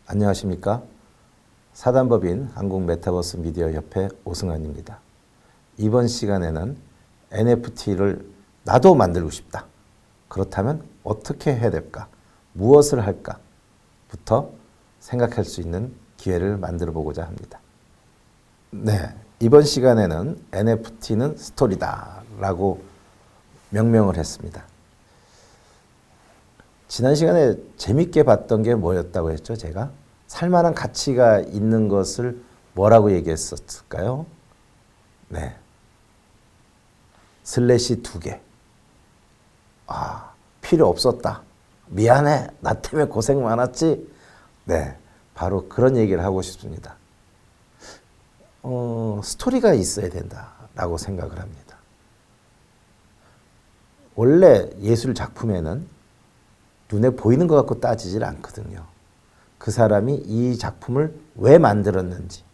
안녕하십니까? 사단법인 한국메타버스 미디어협회 오승환입니다. 이번 시간에는 NFT를 나도 만들고 싶다. 그렇다면 어떻게 해야 될까? 무엇을 할까? 부터 생각할 수 있는 기회를 만들어 보고자 합니다. 네, 이번 시간에는 NFT는 스토리다 라고 명명을 했습니다. 지난 시간에 재밌게 봤던 게 뭐였다고 했죠, 제가? 살만한 가치가 있는 것을 뭐라고 얘기했었을까요? 네. 슬래시 2개. 필요 없었다. 미안해. 나 때문에 고생 많았지? 네. 바로 그런 얘기를 하고 싶습니다. 스토리가 있어야 된다라고 생각을 합니다. 원래 예술 작품에는 눈에 보이는 것 갖고 따지질 않거든요. 그 사람이 이 작품을 왜 만들었는지,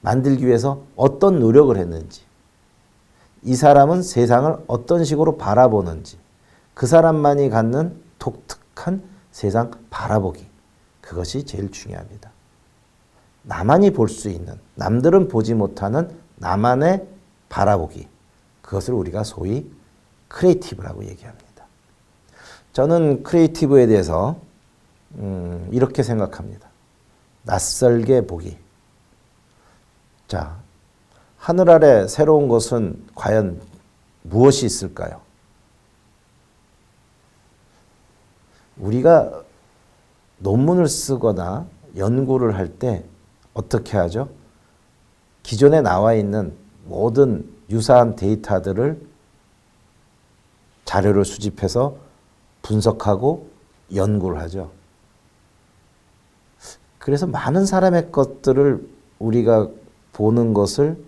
만들기 위해서 어떤 노력을 했는지, 이 사람은 세상을 어떤 식으로 바라보는지, 그 사람만이 갖는 독특한 세상 바라보기, 그것이 제일 중요합니다. 나만이 볼 수 있는, 남들은 보지 못하는 나만의 바라보기, 그것을 우리가 소위 크리에이티브라고 얘기합니다. 저는 크리에이티브에 대해서 이렇게 생각합니다. 낯설게 보기. 자, 하늘 아래 새로운 것은 과연 무엇이 있을까요? 우리가 논문을 쓰거나 연구를 할 때 어떻게 하죠? 기존에 나와 있는 모든 유사한 데이터들을 자료를 수집해서 분석하고 연구를 하죠. 그래서 많은 사람의 것들을 우리가 보는 것을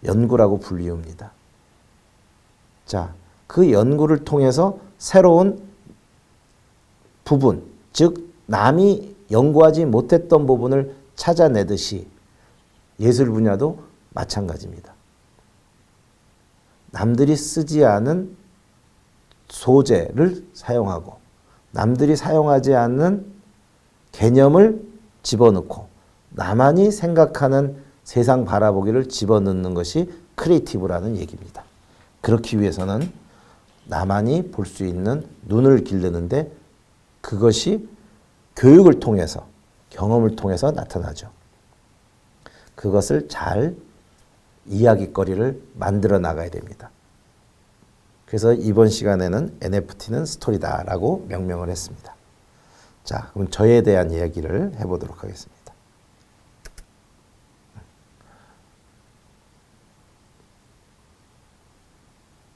연구라고 불리웁니다. 자, 그 연구를 통해서 새로운 부분, 즉 남이 연구하지 못했던 부분을 찾아내듯이 예술 분야도 마찬가지입니다. 남들이 쓰지 않은 소재를 사용하고 남들이 사용하지 않는 개념을 집어넣고 나만이 생각하는 세상 바라보기를 집어넣는 것이 크리에이티브라는 얘기입니다. 그렇기 위해서는 나만이 볼 수 있는 눈을 기르는데 그것이 교육을 통해서 경험을 통해서 나타나죠. 그것을 잘 이야깃거리를 만들어 나가야 됩니다. 그래서 이번 시간에는 NFT는 스토리다라고 명명을 했습니다. 자, 그럼 저에 대한 이야기를 해보도록 하겠습니다.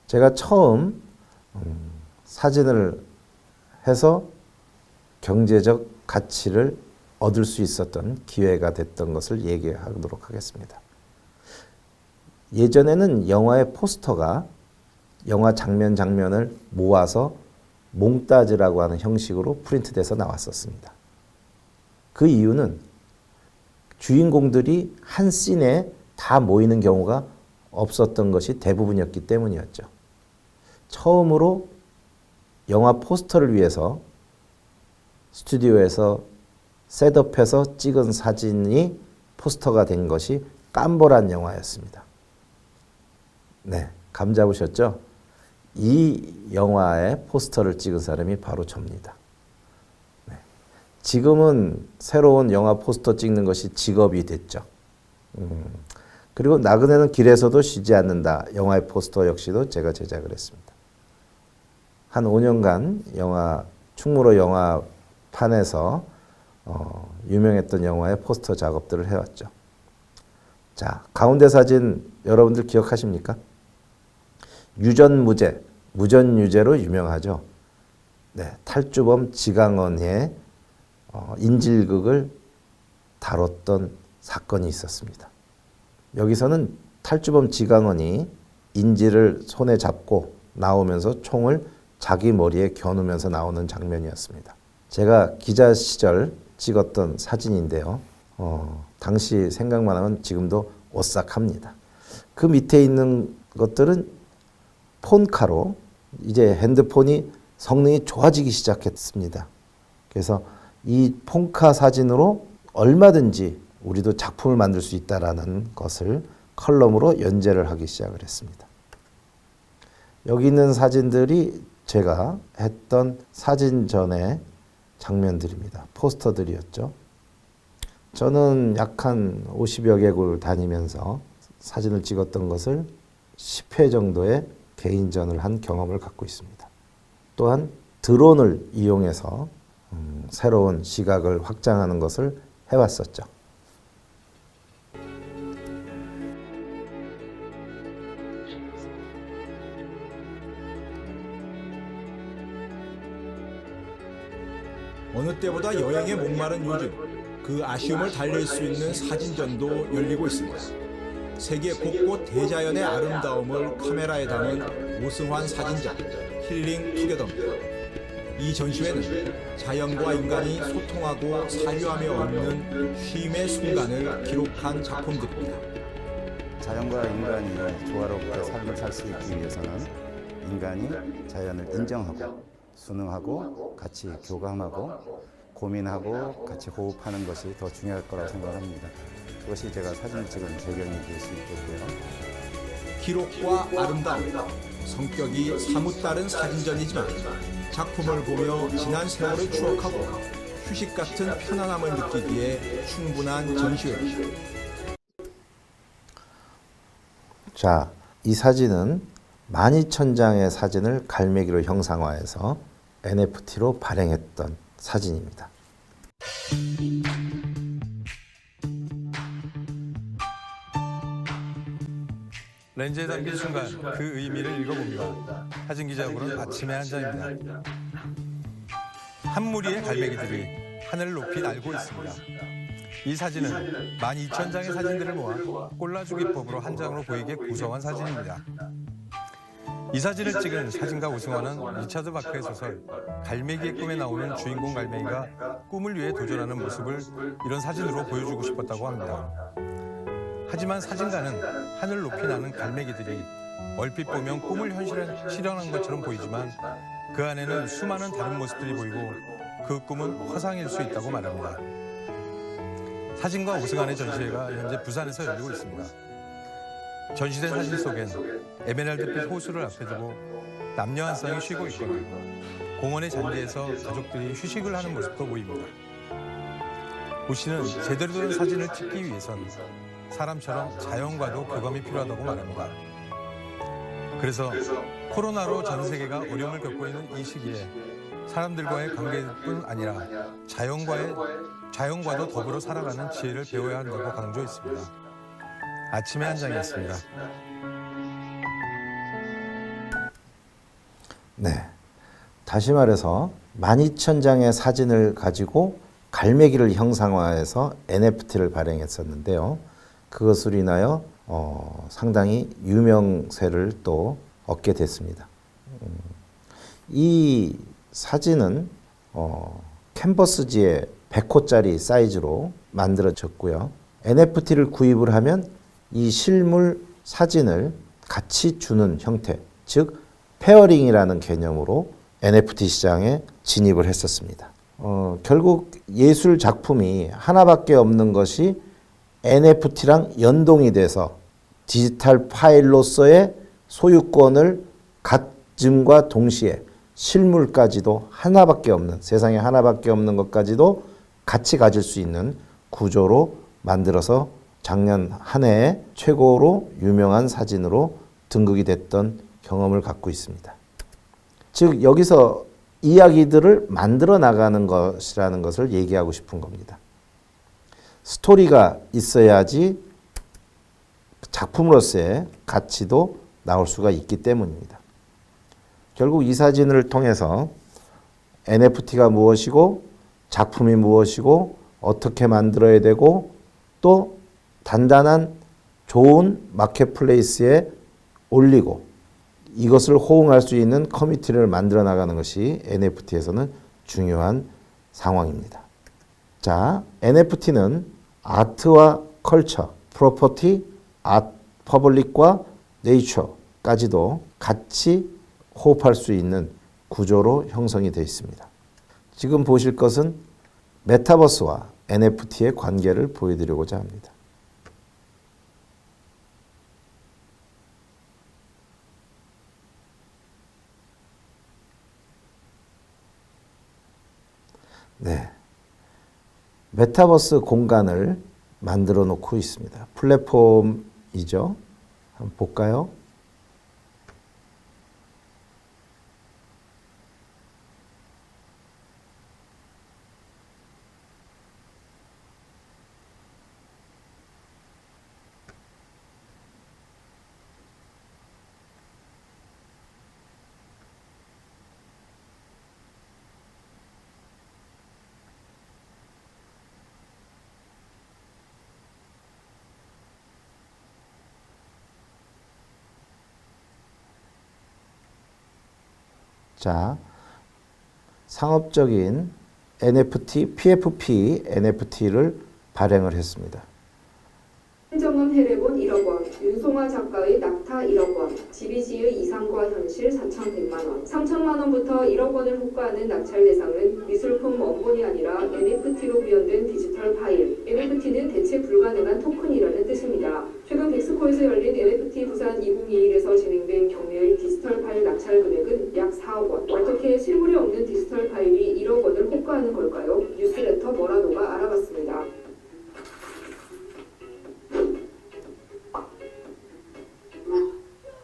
제가 처음 사진을 해서 경제적 가치를 얻을 수 있었던 기회가 됐던 것을 얘기하도록 하겠습니다. 예전에는 영화의 포스터가 영화 장면 장면을 모아서 몽타주라고 하는 형식으로 프린트돼서 나왔었습니다. 그 이유는 주인공들이 한 씬에 다 모이는 경우가 없었던 것이 대부분이었기 때문이었죠. 처음으로 영화 포스터를 위해서 스튜디오에서 셋업해서 찍은 사진이 포스터가 된 것이 깜보란 영화였습니다. 네, 감 잡으셨죠? 이 영화의 포스터를 찍은 사람이 바로 접니다. 네. 지금은 새로운 영화 포스터 찍는 것이 직업이 됐죠. 그리고 나그네는 길에서도 쉬지 않는다. 영화의 포스터 역시도 제가 제작을 했습니다. 한 5년간 충무로 영화판에서 유명했던 영화의 포스터 작업들을 해왔죠. 자, 가운데 사진 여러분들 기억하십니까? 유전무죄, 무전유죄로 유명하죠. 네, 탈주범 지강원의 인질극을 다뤘던 사건이 있었습니다. 여기서는 탈주범 지강원이 인질을 손에 잡고 나오면서 총을 자기 머리에 겨누면서 나오는 장면이었습니다. 제가 기자 시절 찍었던 사진인데요. 당시 생각만 하면 지금도 오싹합니다. 그 밑에 있는 것들은 폰카로 이제 핸드폰이 성능이 좋아지기 시작했습니다. 그래서 이 폰카 사진으로 얼마든지 우리도 작품을 만들 수 있다라는 것을 컬럼으로 연재를 하기 시작을 했습니다. 여기 있는 사진들이 제가 했던 사진전의 장면들입니다. 포스터들이었죠. 저는 약 한 50여 개국을 다니면서 사진을 찍었던 것을 10회 정도의 개인전을 한 경험을 갖고 있습니다. 또한 드론을 이용해서 새로운 시각을 확장하는 것을 해왔었죠. 어느 때보다 여행에 목마른 요즘, 그 아쉬움을 달랠 수 있는 사진전도 열리고 있습니다. 세계 곳곳 대자연의 아름다움을 카메라에 담은 오승환 사진전, 힐링 투게더입니다. 이 전시회는 자연과 인간이 소통하고 사유하며 얻는 쉼의 순간을 기록한 작품들입니다. 자연과 인간이 조화롭게 삶을 살 수 있기 위해서는 인간이 자연을 인정하고 순응하고 같이 교감하고 고민하고 같이 호흡하는 것이 더 중요할 거라고 생각합니다. 그것이 제가 사진을 찍은 배경이 될 수 있겠고요. 기록과 아름다움, 성격이 사뭇 다른 사진전이지만 작품을 보며 지난 세월을 추억하고 휴식 같은 편안함을 느끼기에 충분한 전시회입니다. 자, 이 사진은 12,000장의 사진을 갈매기로 형상화해서 NFT로 발행했던 사진입니다. 렌즈에 담긴 순간 그 의미를 읽어봅니다. 사진 기자고는 아침의 한 잔입니다. 한 무리의 갈매기들이 하늘을 높이 날고 있습니다. 이 사진은 12,000장의 사진들을 모아 꼴라주기법으로 한 장으로 보이게 구성한 사진입니다. 이 사진을 찍은 사진가 오승환은 리차드 바크의 소설 갈매기의 꿈에 나오는 주인공 갈매기가 꿈을 위해 도전하는 모습을 이런 사진으로 보여주고 싶었다고 합니다. 하지만 사진가는 하늘 높이 나는 갈매기들이 얼핏 보면 꿈을 실현한 것처럼 보이지만 그 안에는 수많은 다른 모습들이 보이고 그 꿈은 허상일 수 있다고 말합니다. 사진가 오승환의 전시회가 현재 부산에서 열리고 있습니다. 전시된 사진 속엔 에메랄드빛 호수를 앞에 두고 남녀 한 쌍이 쉬고 있거나 공원의 잔디에서 가족들이 휴식을 하는 모습도 보입니다. 오 씨는 제대로 된 사진을 찍기 위해선 사람처럼 자연과도 교감이 필요하다고 말합니다. 그래서 코로나로 전 세계가 어려움을 겪고 있는 이 시기에 사람들과의 관계뿐 아니라 자연과도 더불어 살아가는 지혜를 배워야 한다고 강조했습니다. 아침의 한 장이었습니다. 네, 다시 말해서 12,000장의 사진을 가지고 갈매기를 형상화해서 NFT를 발행했었는데요. 그것으로 인하여 상당히 유명세를 또 얻게 됐습니다. 이 사진은 캔버스지에 100호짜리 사이즈로 만들어졌고요. NFT를 구입을 하면 이 실물 사진을 같이 주는 형태, 즉 페어링이라는 개념으로 NFT 시장에 진입을 했었습니다. 결국 예술 작품이 하나밖에 없는 것이 NFT랑 연동이 돼서 디지털 파일로서의 소유권을 가짐과 동시에 실물까지도 하나밖에 없는, 세상에 하나밖에 없는 것까지도 같이 가질 수 있는 구조로 만들어서 작년 한 해에 최고로 유명한 사진으로 등극이 됐던 경험을 갖고 있습니다. 즉 여기서 이야기들을 만들어 나가는 것이라는 것을 얘기하고 싶은 겁니다. 스토리가 있어야지 작품으로서의 가치도 나올 수가 있기 때문입니다. 결국 이 사진을 통해서 NFT가 무엇이고 작품이 무엇이고 어떻게 만들어야 되고 또 단단한 좋은 마켓플레이스에 올리고 이것을 호응할 수 있는 커뮤니티를 만들어 나가는 것이 NFT에서는 중요한 상황입니다. 자, NFT는 아트와 컬처, 프로퍼티, 퍼블릭과 네이처까지도 같이 호흡할 수 있는 구조로 형성이 되어 있습니다. 지금 보실 것은 메타버스와 NFT의 관계를 보여드리고자 합니다. 네, 메타버스 공간을 만들어 놓고 있습니다. 플랫폼이죠. 한번 볼까요? 자, 상업적인 NFT, PFP NFT를 발행을 했습니다. 한정은 해례본 1억 원, 윤송화 작가의 낙타 1억 원, 지비지의 이상과 현실 4,100만 원, 3천만 원부터 1억 원을 호가하는 낙찰 대상은 미술품 원본이 아니라 NFT로 구현된 디지털 파일. NFT는 대체 불가능한 토큰이라는 뜻입니다. 최근 덱스코에서 열린 NFT 부산 2021에서 진행된 경매의 디지털 파일 낙찰 금액은 약 4억 원. 어떻게 실물이 없는 디지털 파일이 1억 원을 호가하는 걸까요? 뉴스레터 뭐라도가 알아봤습니다.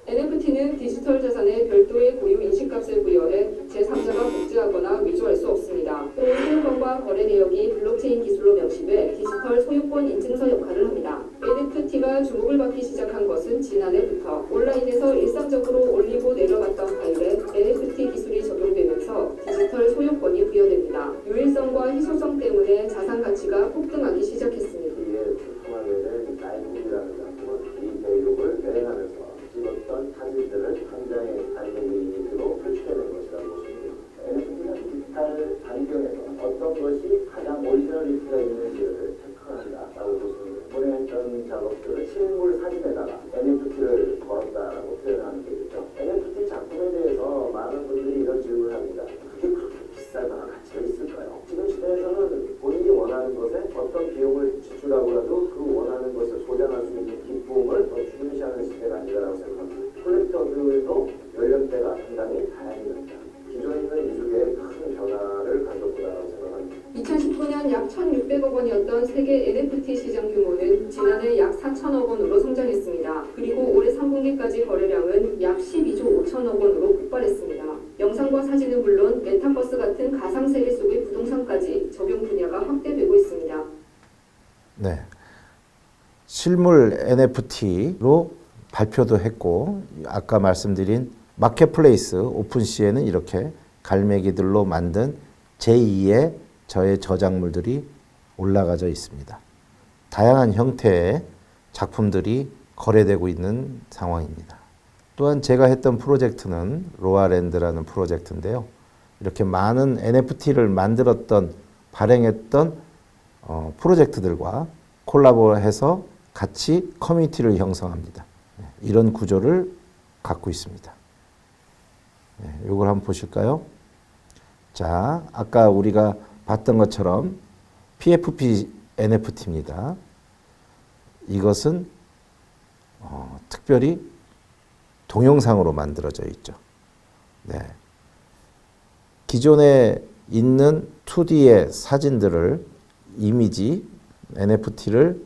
NFT는 디지털 자산에 별도의 고유 인식값을 부여해 제3자가 복제하거나 위조할 수 없습니다. 또 소유권과 거래 내역이 블록체인 기술로 명시돼 디지털 소유권 인증서 역할을 합니다. NFT가 주목을 받기 시작한 것은 지난해부터 온라인에서 일상적으로 올리고 내려갔던 파일에 NFT 기술이 적용되면서 디지털 소유권이 부여됩니다. 유일성과 희소성 때문에 자산 가치가 폭등하기 시작했습니다. 통화되는 라이브라는 작품은 이 대륙을 여행하면서 찍었던 사진들을 한 장의 단독 이미지로 표출해낸 것이라고 보시면 됩니다. NFT는 디지털 환경에서 어떤 것이 가장 오리지널리티가 있는지를 체크한다라고 보시면 됩니다. 이번에 했던 작업들은 실물 사진에다가 NFT를 걸었다라고 표현하는 거죠. NFT 작품에 대해서 많은 분들이 이런 질문을 합니다. 그게 그렇게 비쌀거나 가치가 있을까요? 지금 시대에서는 본인이 원하는 것에 어떤 비용을 지출하고라도 그 원하는 것을 소장할 수 있는 기쁨을 더 중시하는 시대가 아니라고 생각합니다. 콜렉터들도 연령대가 상당히 다양합니다. 기존에 있는 미술계에 큰 변화를 가졌구나라고 생각합니다. 2019년 약 1,600억 원이었던 세계 NFT 시장 규모는 지난해 약 4천억 원으로 성장했습니다. 그리고 올해 3분기까지 거래량은 약 12조 5천억 원으로 폭발했습니다. 영상과 사진은 물론 메타버스 같은 가상세계 속의 부동산까지 적용 분야가 확대되고 있습니다. 네, 실물 NFT로 발표도 했고 아까 말씀드린 마켓플레이스 오픈시에는 이렇게 갈매기들로 만든 제2의 저의 저작물들이 올라가져 있습니다. 다양한 형태의 작품들이 거래되고 있는 상황입니다. 또한 제가 했던 프로젝트는 로아랜드라는 프로젝트인데요. 이렇게 많은 NFT를 만들었던 발행했던 프로젝트들과 콜라보해서 같이 커뮤니티를 형성합니다. 이런 구조를 갖고 있습니다. 이걸 한번 보실까요? 자, 아까 우리가 봤던 것처럼 PFP NFT입니다. 이것은 특별히 동영상으로 만들어져 있죠. 네. 기존에 있는 2D의 사진들을 이미지 NFT를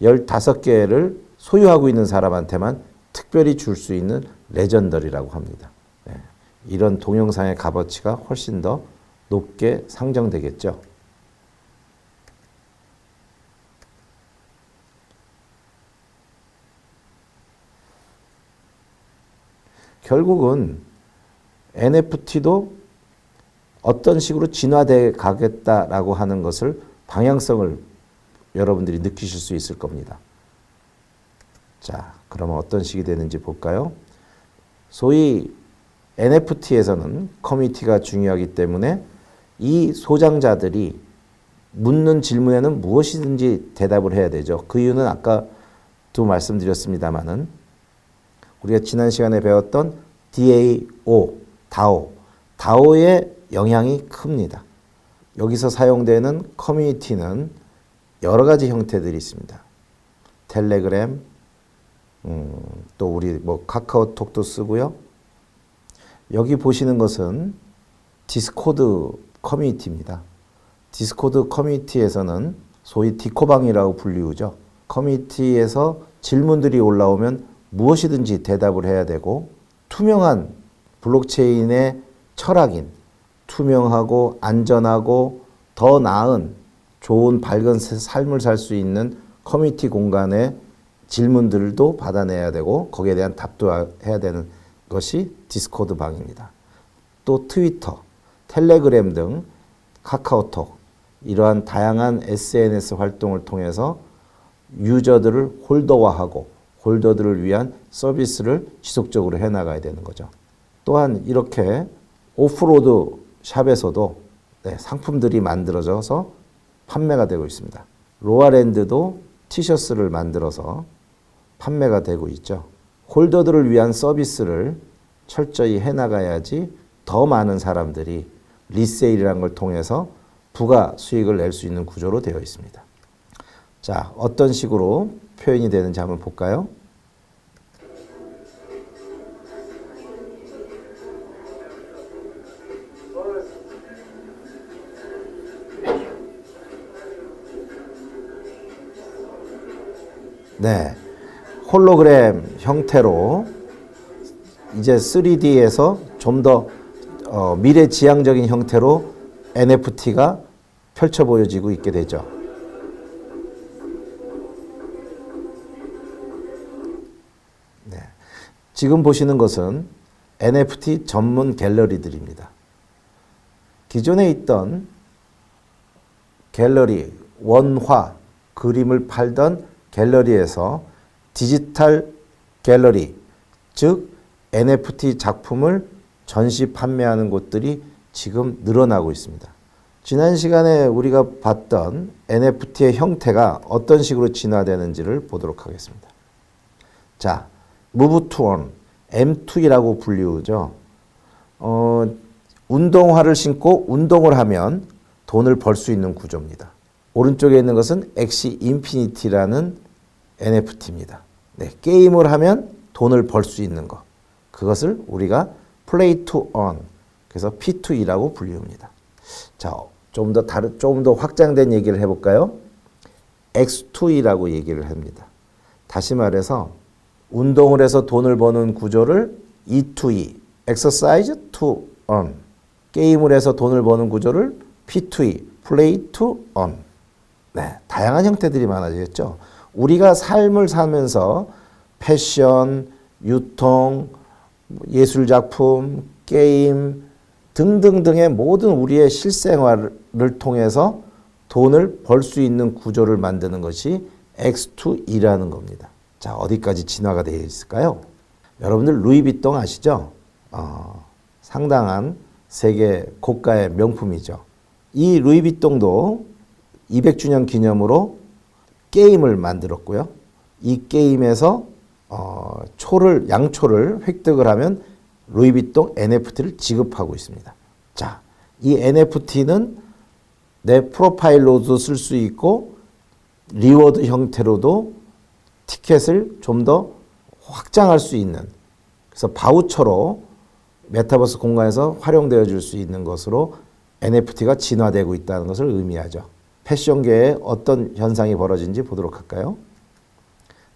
15개를 소유하고 있는 사람한테만 특별히 줄 수 있는 레전더리라고 합니다. 네. 이런 동영상의 값어치가 훨씬 더 높게 상정되겠죠. 결국은 NFT도 어떤 식으로 진화돼 가겠다라고 하는 것을 방향성을 여러분들이 느끼실 수 있을 겁니다. 자, 그러면 어떤 식이 되는지 볼까요? 소위 NFT에서는 커뮤니티가 중요하기 때문에 이 소장자들이 묻는 질문에는 무엇이든지 대답을 해야 되죠. 그 이유는 아까도 말씀드렸습니다마는 우리가 지난 시간에 배웠던 DAO, DAO의 영향이 큽니다. 여기서 사용되는 커뮤니티는 여러 가지 형태들이 있습니다. 텔레그램, 또 우리 뭐 카카오톡도 쓰고요. 여기 보시는 것은 디스코드 커뮤니티입니다. 디스코드 커뮤니티에서는 소위 디코방이라고 불리우죠. 커뮤니티에서 질문들이 올라오면 무엇이든지 대답을 해야 되고, 투명한 블록체인의 철학인 투명하고 안전하고 더 나은 좋은 밝은 삶을 살 수 있는 커뮤니티 공간의 질문들도 받아내야 되고 거기에 대한 답도 해야 되는 것이 디스코드 방입니다. 또 트위터, 텔레그램 등 카카오톡 이러한 다양한 SNS 활동을 통해서 유저들을 홀더화하고 홀더들을 위한 서비스를 지속적으로 해나가야 되는 거죠. 또한 이렇게 오프로드 샵에서도 상품들이 만들어져서 판매가 되고 있습니다. 로아랜드도 티셔츠를 만들어서 판매가 되고 있죠. 홀더들을 위한 서비스를 철저히 해나가야지 더 많은 사람들이 리세일이라는 걸 통해서 부가 수익을 낼 수 있는 구조로 되어 있습니다. 자, 어떤 식으로 표현이 되는지 한번 볼까요? 네, 홀로그램 형태로 이제 3D에서 좀 더 미래지향적인 형태로 NFT가 펼쳐 보여지고 있게 되죠. 네, 지금 보시는 것은 NFT 전문 갤러리들입니다. 기존에 있던 갤러리, 원화, 그림을 팔던 갤러리에서 디지털 갤러리, 즉 NFT 작품을 전시 판매하는 곳들이 지금 늘어나고 있습니다. 지난 시간에 우리가 봤던 NFT의 형태가 어떤 식으로 진화되는지를 보도록 하겠습니다. 자, Move to Earn, M2이라고 불리우죠. 운동화를 신고 운동을 하면 돈을 벌 수 있는 구조입니다. 오른쪽에 있는 것은 엑시 인피니티라는 NFT입니다. 네, 게임을 하면 돈을 벌 수 있는 것. 그것을 우리가 Play to Earn, 그래서 P2E라고 불리웁니다. 자, 좀 더 확장된 얘기를 해볼까요? X2E라고 얘기를 합니다. 다시 말해서 운동을 해서 돈을 버는 구조를 E2E, Exercise to Earn, 게임을 해서 돈을 버는 구조를 P2E, Play to Earn. 네, 다양한 형태들이 많아지겠죠. 우리가 삶을 살면서 패션, 유통, 예술작품, 게임 등등등의 모든 우리의 실생활을 통해서 돈을 벌 수 있는 구조를 만드는 것이 X2E라는 겁니다. 자, 어디까지 진화가 되어 있을까요? 여러분들 루이비통 아시죠? 상당한 세계 고가의 명품이죠. 이 루이비통도 200주년 기념으로 게임을 만들었고요. 이 게임에서 양초를 획득을 하면 루이비통 NFT를 지급하고 있습니다. 자, 이 NFT는 내 프로파일로도 쓸 수 있고 리워드 형태로도 티켓을 좀 더 확장할 수 있는, 그래서 바우처로 메타버스 공간에서 활용되어 줄 수 있는 것으로 NFT가 진화되고 있다는 것을 의미하죠. 패션계에 어떤 현상이 벌어진지 보도록 할까요?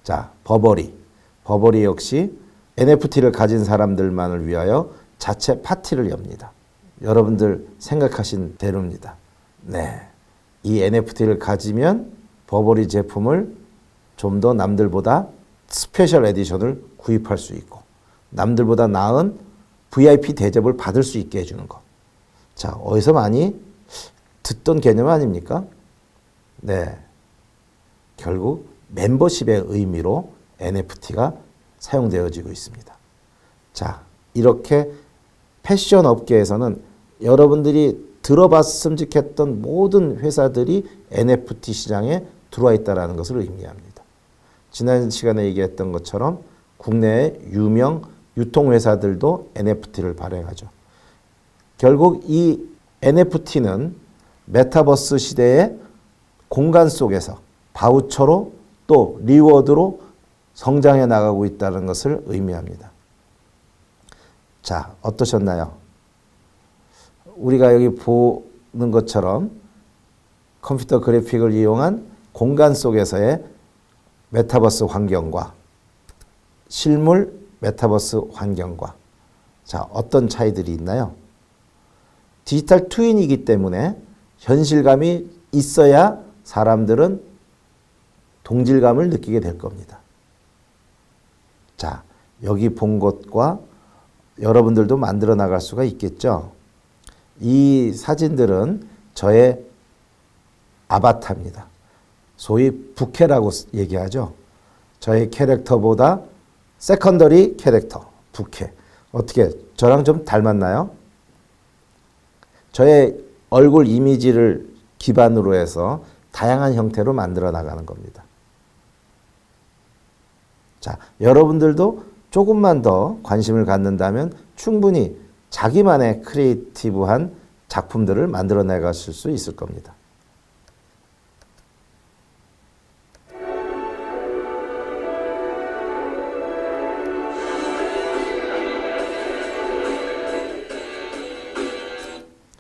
자, 버버리 역시 NFT를 가진 사람들만을 위하여 자체 파티를 엽니다. 여러분들 생각하신 대로입니다. 네, 이 NFT를 가지면 버버리 제품을 좀 더 남들보다 스페셜 에디션을 구입할 수 있고 남들보다 나은 VIP 대접을 받을 수 있게 해주는 것. 자, 어디서 많이 듣던 개념 아닙니까? 네, 결국 멤버십의 의미로 NFT가 사용되어지고 있습니다. 자, 이렇게 패션 업계에서는 여러분들이 들어봤음직했던 모든 회사들이 NFT 시장에 들어와 있다는 것을 의미합니다. 지난 시간에 얘기했던 것처럼 국내의 유명 유통회사들도 NFT를 발행하죠. 결국 이 NFT는 메타버스 시대에 공간 속에서 바우처로 또 리워드로 성장해 나가고 있다는 것을 의미합니다. 자, 어떠셨나요? 우리가 여기 보는 것처럼 컴퓨터 그래픽을 이용한 공간 속에서의 메타버스 환경과 실물 메타버스 환경과 자, 어떤 차이들이 있나요? 디지털 트윈이기 때문에 현실감이 있어야 사람들은 동질감을 느끼게 될 겁니다. 자, 여기 본 것과 여러분들도 만들어 나갈 수가 있겠죠. 이 사진들은 저의 아바타입니다. 소위 부캐라고 얘기하죠. 저의 캐릭터보다 세컨더리 캐릭터, 부캐. 어떻게 저랑 좀 닮았나요? 저의 얼굴 이미지를 기반으로 해서 다양한 형태로 만들어 나가는 겁니다. 자, 여러분들도 조금만 더 관심을 갖는다면 충분히 자기만의 크리에이티브한 작품들을 만들어 나가실 수 있을 겁니다.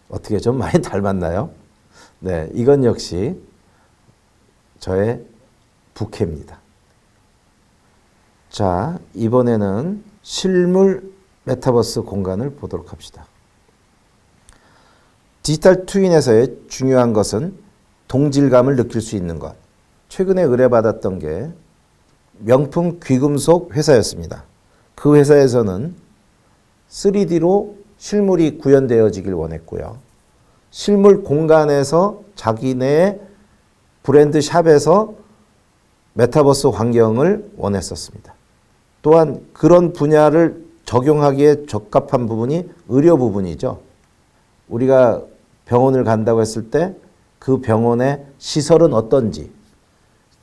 어떻게 좀 많이 닮았나요? 네, 이건 역시 저의 부캐입니다. 자, 이번에는 실물 메타버스 공간을 보도록 합시다. 디지털 트윈에서의 중요한 것은 동질감을 느낄 수 있는 것. 최근에 의뢰받았던 게 명품 귀금속 회사였습니다. 그 회사에서는 3D로 실물이 구현되어지길 원했고요. 실물 공간에서 자기네 브랜드 샵에서 메타버스 환경을 원했었습니다. 또한 그런 분야를 적용하기에 적합한 부분이 의료 부분이죠. 우리가 병원을 간다고 했을 때 그 병원의 시설은 어떤지,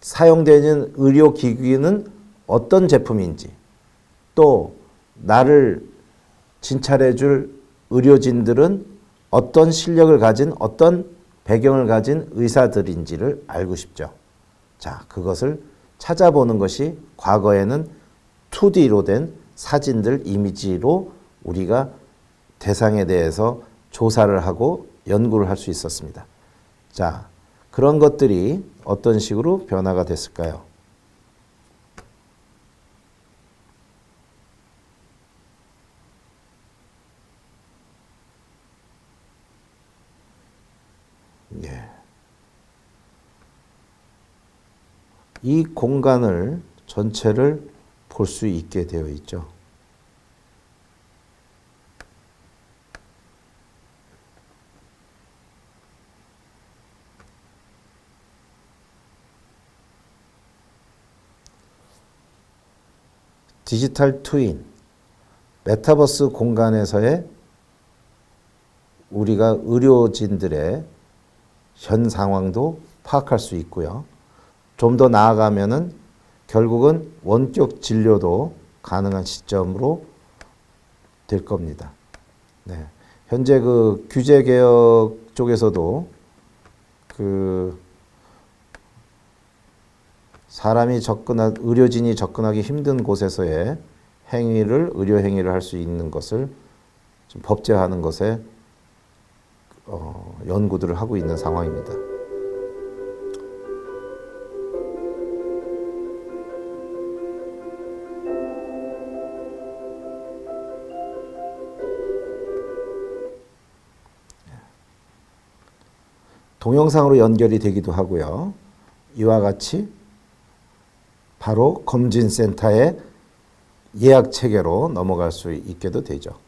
사용되는 의료기기는 어떤 제품인지, 또 나를 진찰해 줄 의료진들은 어떤 실력을 가진 어떤 배경을 가진 의사들인지를 알고 싶죠. 자, 그것을 찾아보는 것이 과거에는 2D로 된 사진들, 이미지로 우리가 대상에 대해서 조사를 하고 연구를 할 수 있었습니다. 자, 그런 것들이 어떤 식으로 변화가 됐을까요? 예. 이 공간을 전체를 볼 수 있게 되어 있죠. 디지털 트윈, 메타버스 공간에서의 우리가 의료진들의 현 상황도 파악할 수 있고요. 좀 더 나아가면은 결국은 원격 진료도 가능한 시점으로 될 겁니다. 네. 현재 그 규제 개혁 쪽에서도 의료진이 접근하기 힘든 곳에서의 의료 행위를 할 수 있는 것을 좀 법제화하는 것에 연구들을 하고 있는 상황입니다. 동영상으로 연결이 되기도 하고요. 이와 같이 바로 검진센터의 예약 체계로 넘어갈 수 있게도 되죠.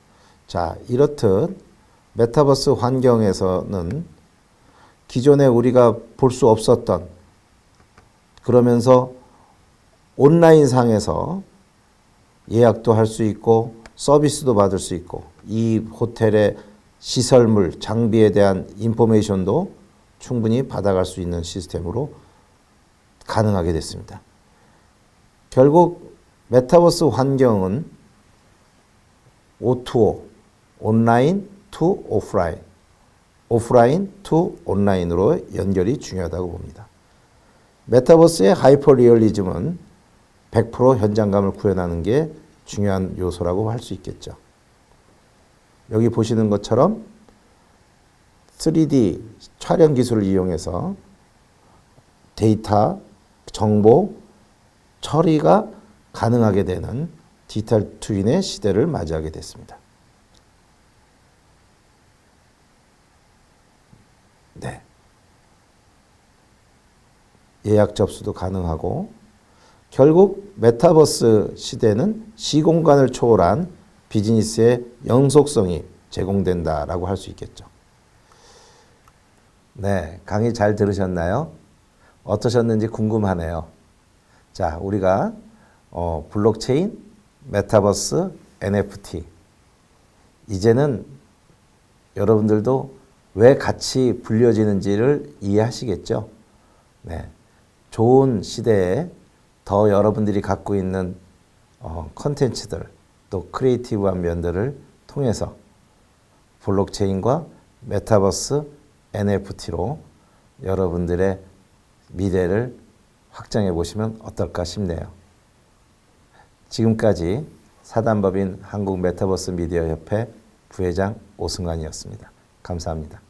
자, 이렇듯 메타버스 환경에서는 기존에 우리가 볼 수 없었던, 그러면서 온라인상에서 예약도 할 수 있고 서비스도 받을 수 있고 이 호텔의 시설물, 장비에 대한 인포메이션도 충분히 받아갈 수 있는 시스템으로 가능하게 됐습니다. 결국 메타버스 환경은 O2O, 온라인 투 오프라인, 오프라인 투 온라인으로 연결이 중요하다고 봅니다. 메타버스의 하이퍼 리얼리즘은 100% 현장감을 구현하는 게 중요한 요소라고 할 수 있겠죠. 여기 보시는 것처럼 3D 촬영 기술을 이용해서 데이터, 정보, 처리가 가능하게 되는 디지털 트윈의 시대를 맞이하게 됐습니다. 네. 예약 접수도 가능하고 결국 메타버스 시대는 시공간을 초월한 비즈니스의 연속성이 제공된다라고 할 수 있겠죠. 네, 강의 잘 들으셨나요? 어떠셨는지 궁금하네요. 자, 우리가 블록체인, 메타버스, NFT 이제는 여러분들도 왜 같이 불려지는지를 이해하시겠죠? 네, 좋은 시대에 더 여러분들이 갖고 있는 컨텐츠들 또 크리에이티브한 면들을 통해서 블록체인과 메타버스, NFT로 여러분들의 미래를 확장해 보시면 어떨까 싶네요. 지금까지 사단법인 한국메타버스 미디어협회 부회장 오승환이었습니다. 감사합니다.